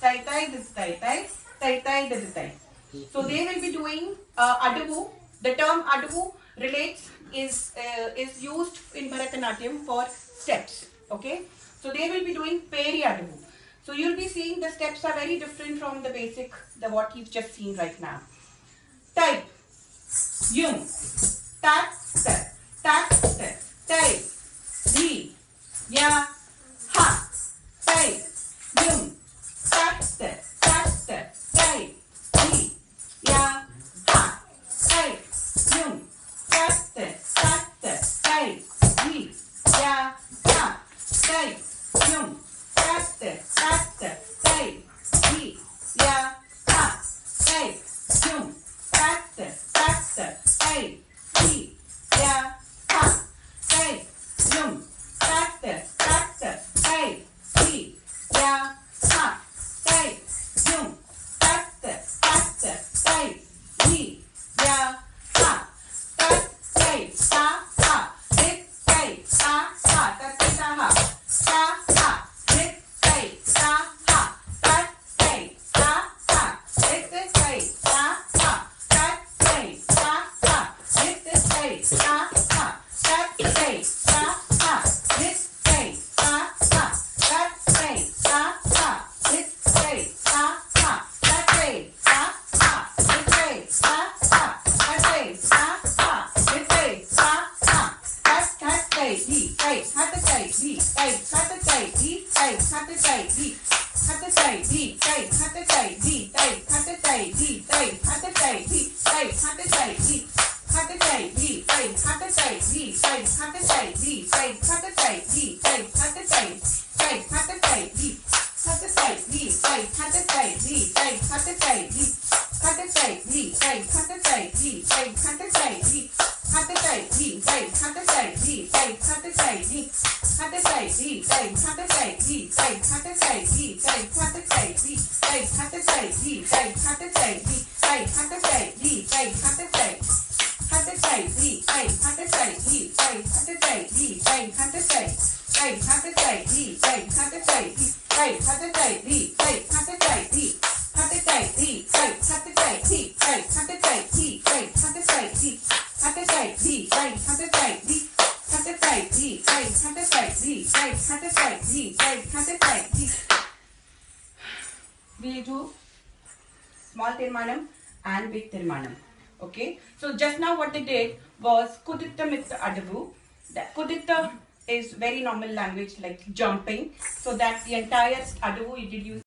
tai tai, this is tai tai, tai tai, this is tai. So they will be doing adavu. The term adavu relates is used in Bharatanatyam for steps. Okay, so they will be doing peri adavu. So you'll be seeing the steps are very different from the basic, what you've just seen right now. Type, yum, tat, step, tai, di, ya, ha, tai, yum, tat, step, tai, di, ya, ha, tai, yum, tat, step, tai, di, ya, ha, tai, yum, tat, step, tai, di, ya, ha, tai, yum, tat, step, tai, di, ya, ha, tai, yum, tat, step, tai, di, ya, ha, tai, yum, tat, step, tai, di, ya, ha, tat, tai, ta, ha, dit, tai, ta, ha, tat, ta, ha, ta, ha, dit, tai, ta, ha, tat, tai, ta, ha, dit, tai, ta, ha, tat, tai, ta, ha, dit, tai, ta, ha, tat, tai, ta, ha, dit, tai, ta, ha, tat, tai, ta, ha, dit, tai, ta, ha, tat, tai, ta, ha, dit, tai, ta, ha, tat, tai, ta, ha, dit, tai, ta, ha, tat, tai, di, tai, tat, tai, di, tai, tat, tai, di, tai, tat, tai, di, tat, tai, di, tai, tat, tai, di, tai, tat, tai, di, tai, tat, tai, di, tai, tat, tai, di, tat, tai, di, tai, tat, tai, di, tai, tat, tai, di, tai, tat, tai, di, tai, tat, tai, tai, tat, tai, di, tat, tai, di, tai, tat, tai, di, tai, tat, tai, di, tat, tai, di, tai, tat, tai, di, tai, tat, tai, di, tat, tai, di, tai, tat, tai, di, tai, tat, tai, di, tat, tai, di, tai, tat, tai, di, tai, tat, tai, di, tai, tat, tai, di, tai, tat, tai, di, tai, tat, tai, di, tai, tat, tai, di, tai, tat, tai, tat, tai, di, tai, tat, tai, di, tai, tat, tai, di, tai, tat, tai, tai, tat, tai, di, tai, tat, tai, di, tai, tat, tai, di, tai, tat, tai, di, tat, tai, di, tai, tat, tai, di, tai, tat, tai, di, tai, tat, tai, di, tat, tai, di, tai, tat, tai, di, tat, tai, di, tai, tat, tai, di, tai, tat, tai, di, tai, tat, tai, di. We do small tirmanam and big tirmanam. Okay, so just now what they did was kuditta mitta adavu. That kuditta is very normal language like jumping, so that the entire adavu you did use